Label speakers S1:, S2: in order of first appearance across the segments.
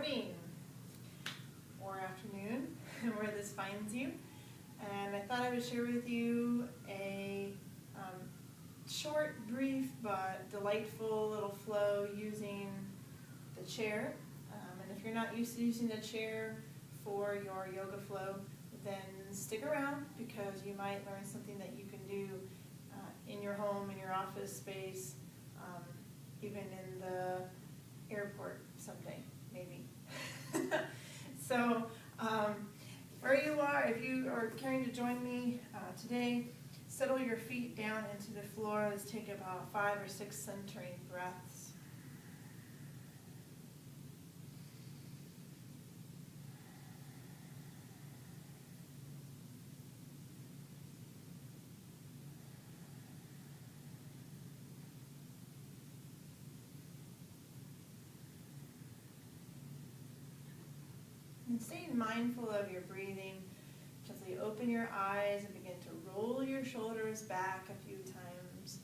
S1: morning or afternoon, where this finds you. And I thought I would share with you a short, brief, but delightful little flow using the chair. And if you're not used to using the chair for your yoga flow, then stick around, because you might learn something that you can do in your home, in your office space, even in the airport someday, maybe. So, where you are, if you are caring to join me today, settle your feet down into the floor. Let's take about 5 or 6 centering breaths. And staying mindful of your breathing, gently open your eyes and begin to roll your shoulders back a few times.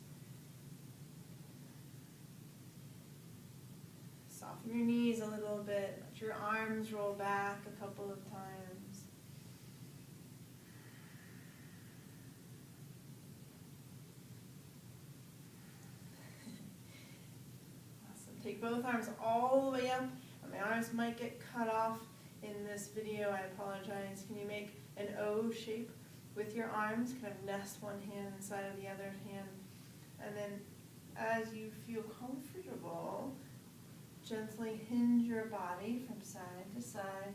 S1: Soften your knees a little bit, let your arms roll back a couple of times. Awesome. Take both arms all the way up. My arms might get cut off in this video, I apologize. Can you make an O shape with your arms? Kind of nest one hand inside of the other hand. And then as you feel comfortable, gently hinge your body from side to side,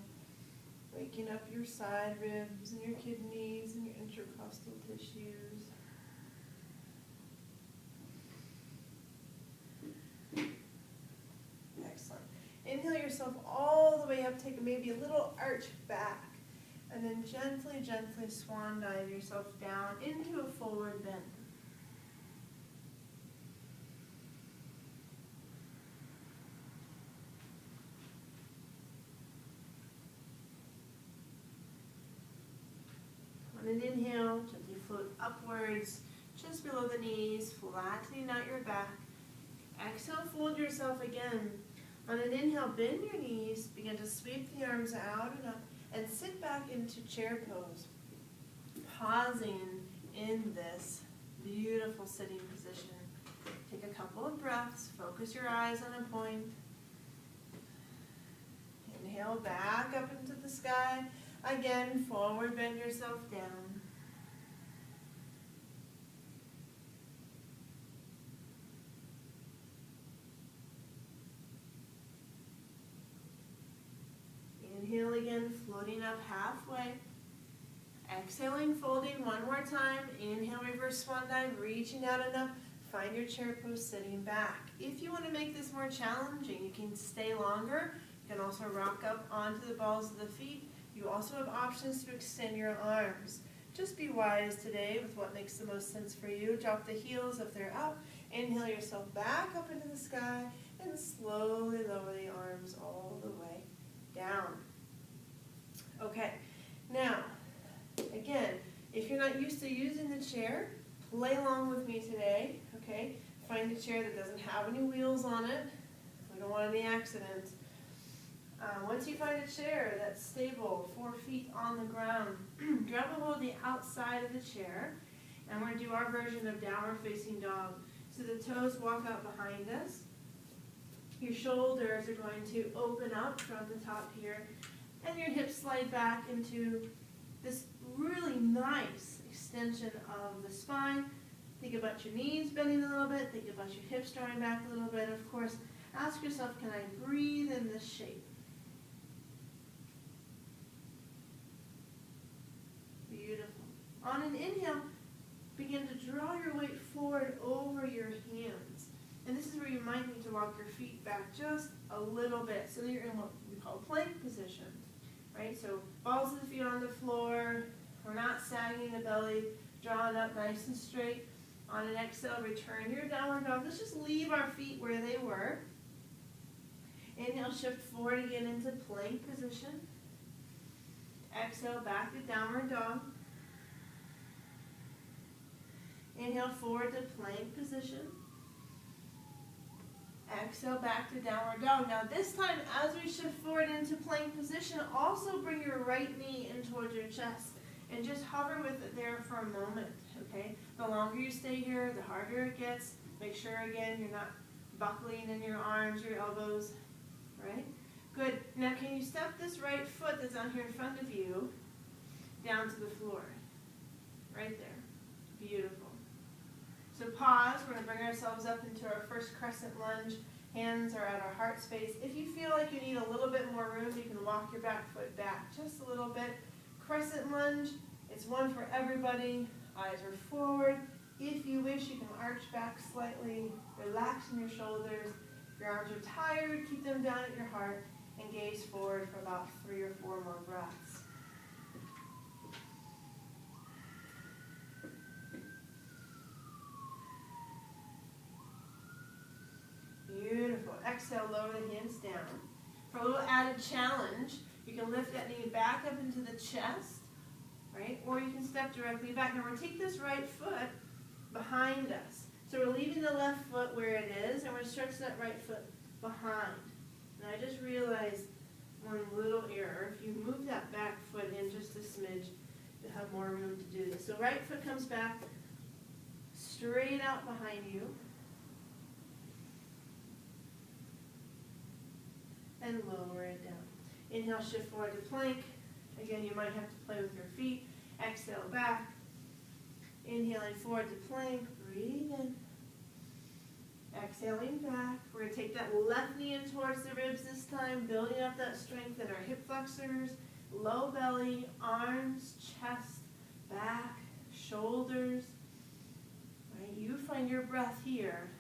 S1: waking up your side ribs and your kidneys and your intercostal tissues. Excellent. Inhale yourself all the way up, take maybe a little arch back, and then gently, gently swan dive yourself down into a forward bend. On an inhale, gently float upwards, just below the knees, flattening out your back. Exhale, fold yourself again. On an inhale, bend your knees, begin to sweep the arms out and up, and sit back into chair pose. Pausing in this beautiful sitting position. Take a couple of breaths, focus your eyes on a point. Inhale, back up into the sky. Again, forward bend yourself down. Inhale again, floating up halfway. Exhaling, folding one more time. Inhale, reverse swan dive, reaching out and up. Find your chair pose, sitting back. If you want to make this more challenging, you can stay longer. You can also rock up onto the balls of the feet. You also have options to extend your arms. Just be wise today with what makes the most sense for you. Drop the heels if they're up. Inhale yourself back up into the sky, and slowly lower the arms all the way down. Okay, now, again, if you're not used to using the chair, play along with me today, okay? Find a chair that doesn't have any wheels on it. We don't want any accidents. Once you find a chair that's stable, 4 feet on the ground, grab a hold of the outside of the chair, and we're going to do our version of downward facing dog. So the toes walk out behind us. Your shoulders are going to open up from the top here, and your hips slide back into this really nice extension of the spine. Think about your knees bending a little bit. Think about your hips drawing back a little bit. Of course, ask yourself, can I breathe in this shape? Beautiful. On an inhale, begin to draw your weight forward over your hands. And this is where you might need to walk your feet back just a little bit so that you're in what we call plank position. Right? So balls of the feet on the floor. We're not sagging the belly, drawn up nice and straight. On an exhale, return to your downward dog. Let's just leave our feet where they were. Inhale, shift forward again into plank position. Exhale, back to downward dog. Inhale, forward to plank position. exhale back to downward dog. Now this time, as we shift forward into plank position, also bring your right knee in towards your chest and just hover with it there for a moment, okay? The longer you stay here, the harder it gets. Make sure, again, you're not buckling in your arms, your elbows, right? Good. Now can you step this right foot that's on here in front of you down to the floor? Right there. Beautiful. So pause. We're going to bring ourselves up into our first crescent lunge. Hands are at our heart space. If you feel like you need a little bit more room, you can walk your back foot back just a little bit. Crescent lunge, it's one for everybody. Eyes are forward. If you wish, you can arch back slightly, relax in your shoulders. If your arms are tired, keep them down at your heart and gaze forward for about 3 or 4 more breaths. Beautiful. Exhale, lower the hands down. For a little added challenge, you can lift that knee back up into the chest, right? Or you can step directly back. Now we're going to take this right foot behind us. So we're leaving the left foot where it is, and we're going to stretch that right foot behind. And I just realized one little error. If you move that back foot in just a smidge, you'll have more room to do this. So right foot comes back, straight out behind you. And lower it down. Inhale, shift forward to plank. Again, you might have to play with your feet. Exhale back. Inhaling forward to plank. Breathe in. Exhaling back. We're going to take that left knee in towards the ribs this time, building up that strength in our hip flexors, low belly, arms, chest, back, shoulders. Right? You find your breath here.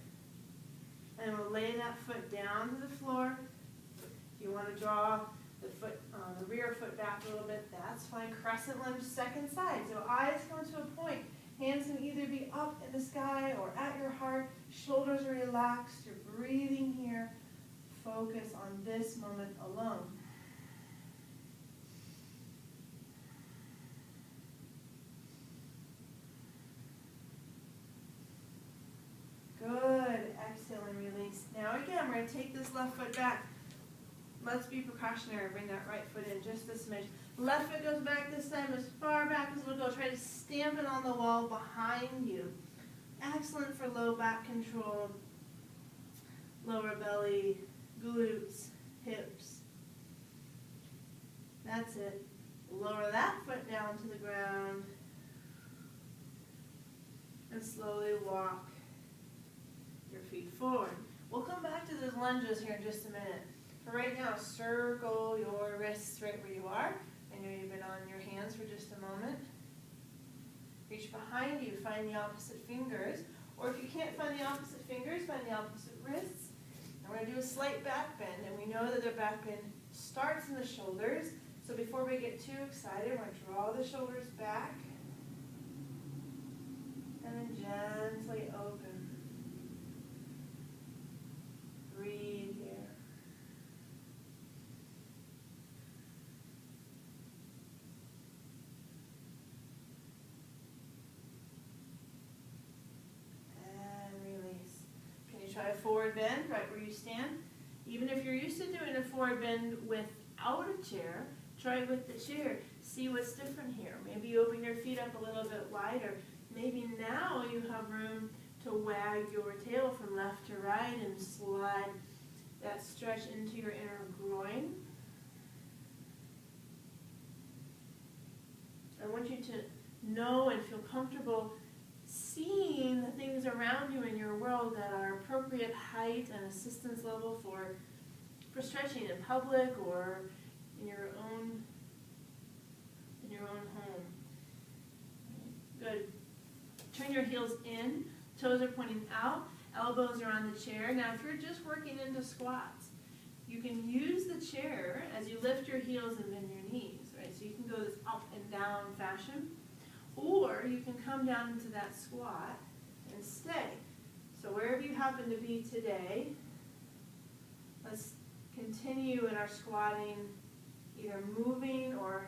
S1: And we'll lay that foot down to the floor. If you want to draw the rear foot back a little bit, that's fine. Crescent lunge, second side. So eyes come to a point. Hands can either be up in the sky or at your heart. Shoulders are relaxed. You're breathing here. Focus on this moment alone. Good. Exhale and release. Now again, we're going to take this left foot back. Let's be precautionary. Bring that right foot in just a smidge. Left foot goes back this time as far back as we'll go. Try to stamp it on the wall behind you. Excellent for low back control, lower belly, glutes, hips. That's it. Lower that foot down to the ground and slowly walk your feet forward. We'll come back to those lunges here in just a minute. For right now, circle your wrists right where you are. I know you've been on your hands for just a moment. Reach behind you, find the opposite fingers. Or if you can't find the opposite fingers, find the opposite wrists. And we're going to do a slight back bend. And we know that the back bend starts in the shoulders. So before we get too excited, we're going to draw the shoulders back. And then gently open. Breathe here. Try a forward bend right where you stand. Even if you're used to doing a forward bend without a chair, try it with the chair. See what's different here. Maybe you open your feet up a little bit wider. Maybe now you have room to wag your tail from left to right and slide that stretch into your inner groin. I want you to know and feel comfortable seeing the things around you in your world that are appropriate height and assistance level for stretching in public or in your own home. Good. Turn your heels in, toes are pointing out, elbows are on the chair. Now if you're just working into squats, you can use the chair as you lift your heels and bend your knees, right? So you can go this up and down fashion. Or you can come down into that squat and stay. So wherever you happen to be today, let's continue in our squatting, either moving or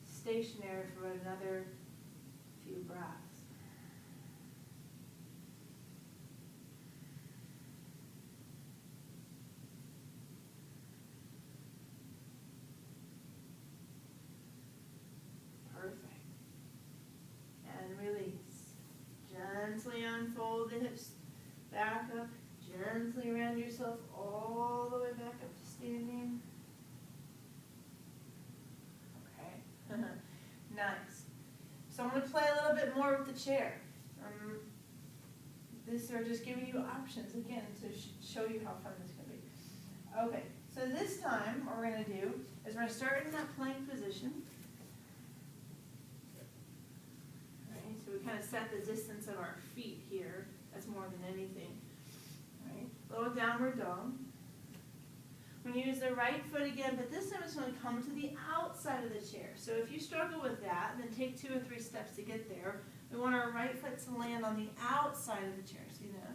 S1: stationary for another few breaths. fold the hips back up, gently round yourself all the way back up to standing. Okay, nice. So I'm going to play a little bit more with the chair. These are just giving you options again to show you how fun this can be. Okay, so this time what we're going to do is we're going to start in that plank position. Right, so we kind of set the distance of our feet here. That's more than anything. Right, little downward dog. We're going to use the right foot again, but this time it's going to come to the outside of the chair. So if you struggle with that, then take 2 or 3 steps to get there. We want our right foot to land on the outside of the chair, see that?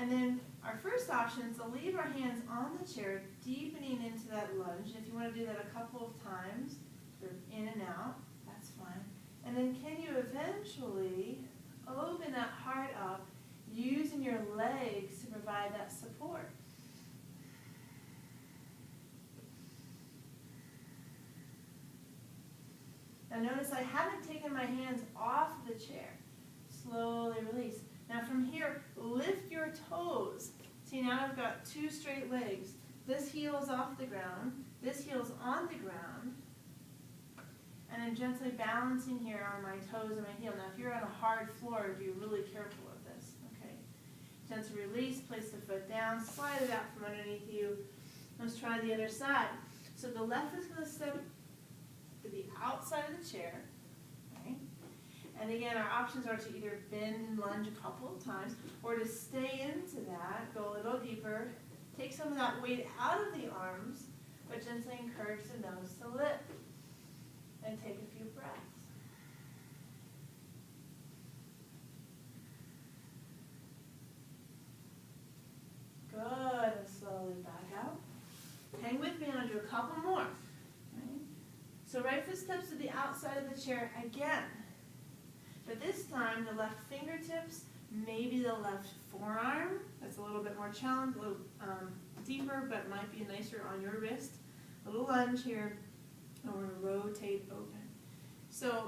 S1: And then our first option is to leave our hands on the chair, deepening into that lunge. If you want to do that a couple of times, sort of in and out, that's fine. And then can you eventually open that heart up using your legs to provide that support? Now notice I haven't taken my hands off the chair. Slowly release. Now from here, lift your toes. See, now I've got 2 straight legs. This heel is off the ground. This heel is on the ground. And I'm gently balancing here on my toes and my heel. Now if you're on a hard floor, be really careful of this. Okay. Gently release, place the foot down, slide it out from underneath you. Let's try the other side. So the left is going to step to the outside of the chair, right? And again, our options are to either bend and lunge a couple of times, or to stay into that, go a little deeper, take some of that weight out of the arms, but gently encourage the nose to lift, and take a few breaths. Good, and slowly back out. Hang with me, I'll do a couple more. So right foot steps to the outside of the chair again. But this time, the left fingertips, maybe the left forearm. That's a little bit more challenge, a little deeper, but might be nicer on your wrist. A little lunge here, and we're going to rotate open. So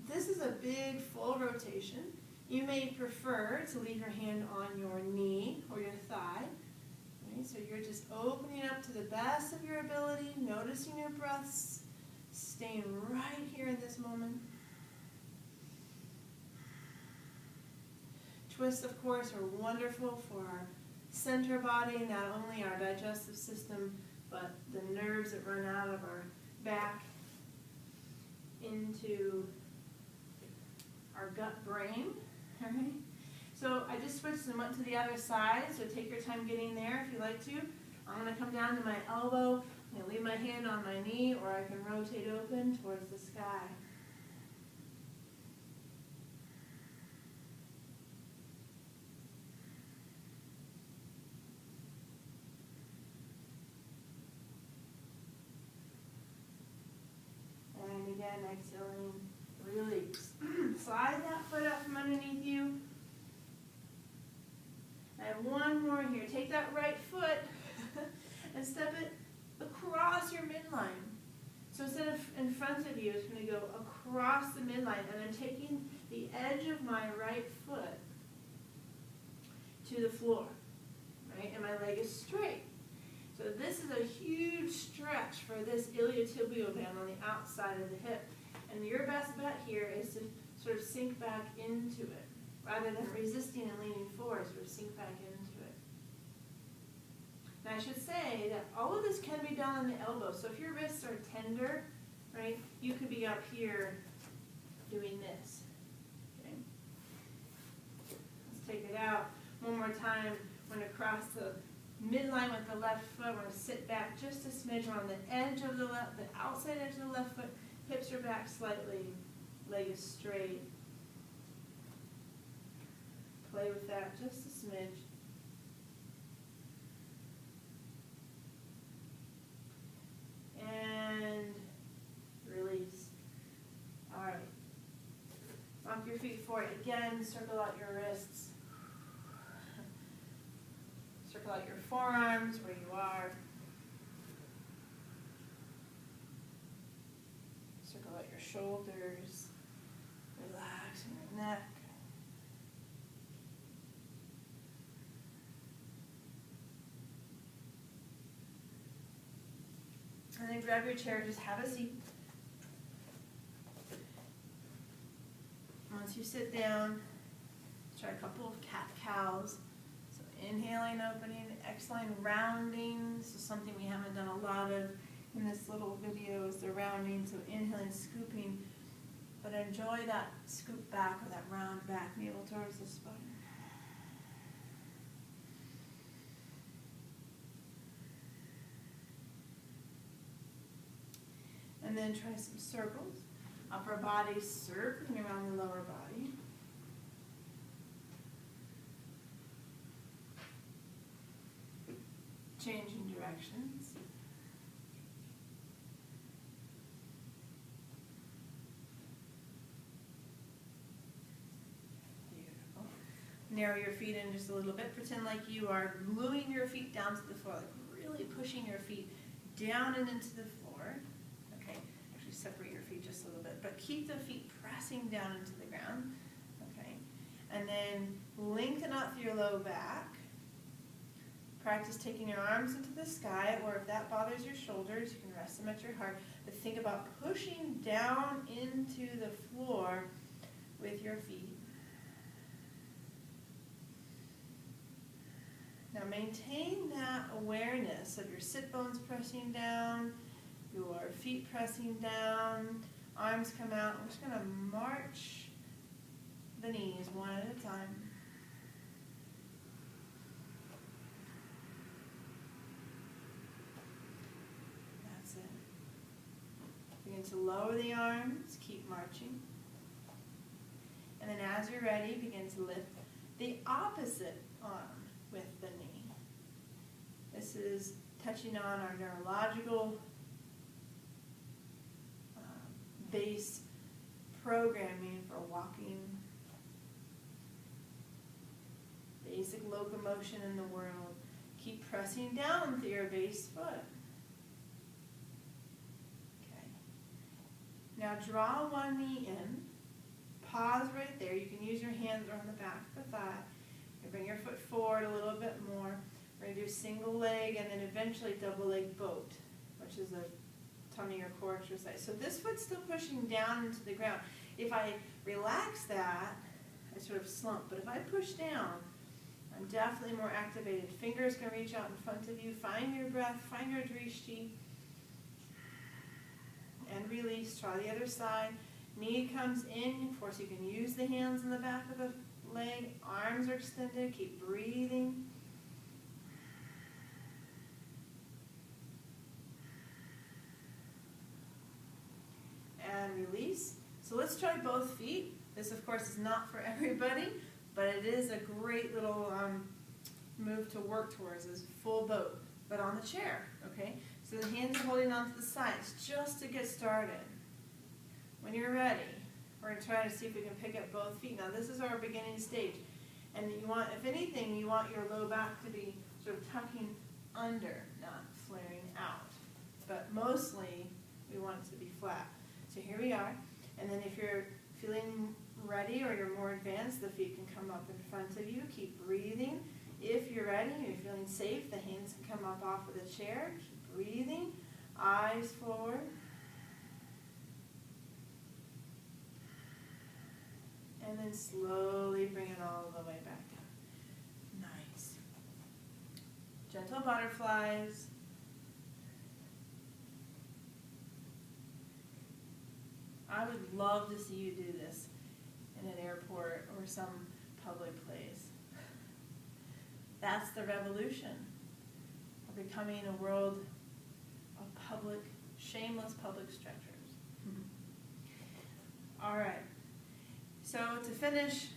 S1: this is a big full rotation. You may prefer to leave your hand on your knee or your thigh. Right? So you're just opening up to the best of your ability, noticing your breaths, staying right here in this moment. Twists, of course, are wonderful for our center body, not only our digestive system, but the nerves that run out of our back into our gut brain. All right? So I just switched them up to the other side, so take your time getting there if you like to. I'm going to come down to my elbow. I'm going to leave my hand on my knee, or I can rotate open towards the sky. And again, exhaling, release. Slide that foot up from underneath you. I have one more here. Take that right foot and step it across your midline. So instead of in front of you, it's going to go across the midline, and I'm taking the edge of my right foot to the floor, right? And my leg is straight. So this is a huge stretch for this iliotibial band on the outside of the hip. And your best bet here is to sort of sink back into it, rather than resisting and leaning forward, sort of sink back into it. Now I should say that all of this can be done on the elbow. So if your wrists are tender, right, you could be up here doing this. Okay? Let's take it out. One more time. I'm going to cross the midline with the left foot. We're going to sit back just a smidge. We're on the edge of the left, the outside edge of the left foot. Hips are back slightly. Leg is straight. Play with that just a smidge. And release. All right. Walk your feet forward. Again, circle out your wrists. Circle out your forearms where you are. Circle out your shoulders. Relaxing your neck. and then grab your chair, just have a seat. Once you sit down, try a couple of cat-cows. So inhaling, opening, exhaling, rounding. This is something we haven't done a lot of in this little video is the rounding. So inhaling, scooping, but enjoy that scoop back or that round back, navel towards the spine. And then try some circles. Upper body circling around the lower body. Changing directions. Beautiful. Narrow your feet in just a little bit. Pretend like you are gluing your feet down to the floor, like really pushing your feet down and into the floor. Okay, actually separate your feet just a little bit, but keep the feet pressing down into the ground. Okay, and then lengthen out through your low back. Practice taking your arms into the sky, or if that bothers your shoulders, you can rest them at your heart. But think about pushing down into the floor with your feet. Now maintain that awareness of your sit bones pressing down, your feet pressing down, arms come out. We're just going to march the knees one at a time. Begin to lower the arms, keep marching. And then as you're ready, begin to lift the opposite arm with the knee. This is touching on our neurological base programming for walking, basic locomotion in the world. Keep pressing down through your base foot. Now draw one knee in, pause right there. You can use your hands on the back of the thigh. You bring your foot forward a little bit more. We're going to do single leg and then eventually double leg boat, which is a tummy or core exercise. So this foot's still pushing down into the ground. If I relax that, I sort of slump. But if I push down, I'm definitely more activated. Fingers can reach out in front of you. Find your breath, find your drishti. And release. Try the other side. Knee comes in. Of course, you can use the hands in the back of the leg. Arms are extended. Keep breathing. And release. So let's try both feet. This, of course, is not for everybody, but it is a great little move to work towards, is full boat, but on the chair, okay? So the hands are holding onto the sides just to get started. When you're ready, we're going to try to see if we can pick up both feet. Now this is our beginning stage. And you want, if anything, you want your low back to be sort of tucking under, not flaring out. But mostly, we want it to be flat. So here we are. And then if you're feeling ready or you're more advanced, the feet can come up in front of you. Keep breathing. If you're ready, you're feeling safe, the hands can come up off of the chair. Keep breathing. Eyes forward. And then slowly bring it all the way back down. Nice. Gentle butterflies. I would love to see you do this in an airport or some public place. That's the revolution of becoming a world of public, shameless public stretchers. All right. So to finish,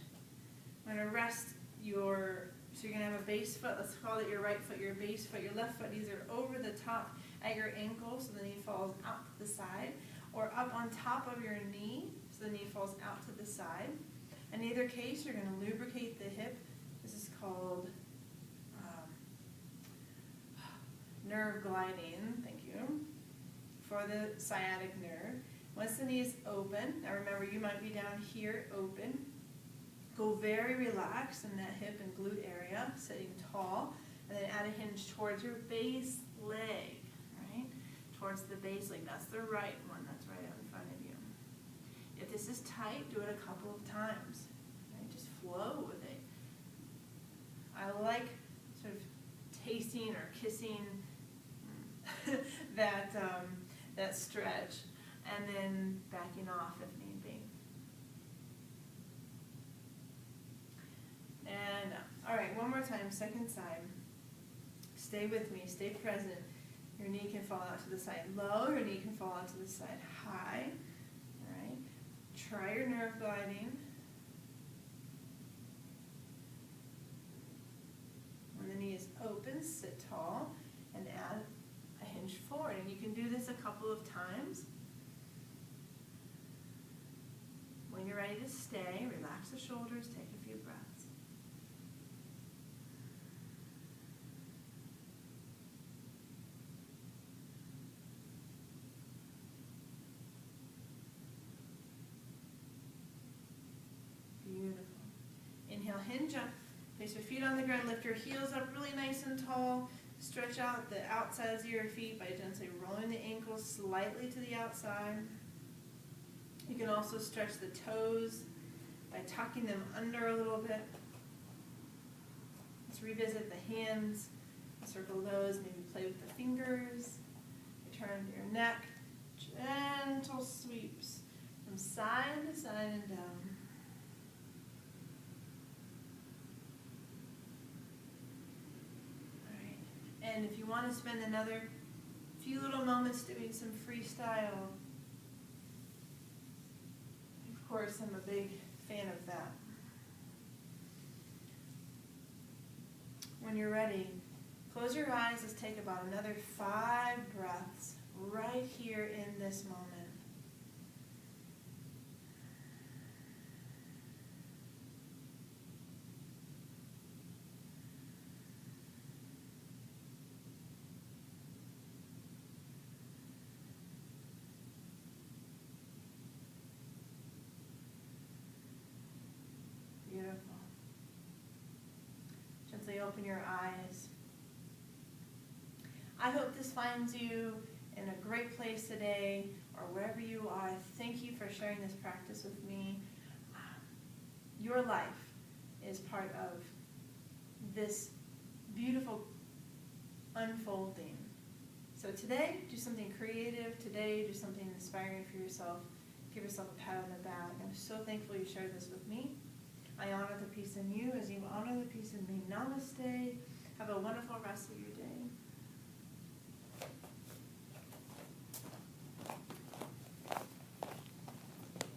S1: I'm going to rest your, so you're going to have a base foot. Let's call it your right foot, your base foot. Your left foot, these are over the top at your ankle, so the knee falls out to the side, or up on top of your knee, so the knee falls out to the side. In either case, you're going to lubricate the hip. This is called nerve gliding, thank you, for the sciatic nerve. Once the knee is open, now remember you might be down here open, go very relaxed in that hip and glute area, sitting tall, and then add a hinge towards your base leg, right? towards the base leg. That's the right one, that's right out in front of you. If this is tight, do it a couple of times. Right? Just flow with it. I like sort of tasting or kissing that stretch, and then backing off if need be. And all right, one more time, second side. Stay with me, stay present. Your knee can fall out to the side low, your knee can fall out to the side high. All right, try your nerve gliding. When the knee is open, sit tall and add a hinge forward. And you can do this a couple of times. When you're ready to stay, relax the shoulders, take a few breaths. Beautiful. Inhale, hinge up. Place your feet on the ground. Lift your heels up really nice and tall. Stretch out the outsides of your feet by gently rolling the ankles slightly to the outside. You can also stretch the toes by tucking them under a little bit. Let's revisit the hands. Circle those. Maybe play with the fingers. Return to your neck. Gentle sweeps from side to side and down. And if you want to spend another few little moments doing some freestyle, of course, I'm a big fan of that. When you're ready, close your eyes. Let's take about another 5 breaths right here in this moment. Beautiful. Gently open your eyes. I hope this finds you in a great place today or wherever you are. Thank you for sharing this practice with me. Your life is part of this beautiful unfolding. So today, do something creative. Today, do something inspiring for yourself. Give yourself a pat on the back. I'm so thankful you shared this with me. I honor the peace in you as you honor the peace in me. Namaste. Have a wonderful rest of your day.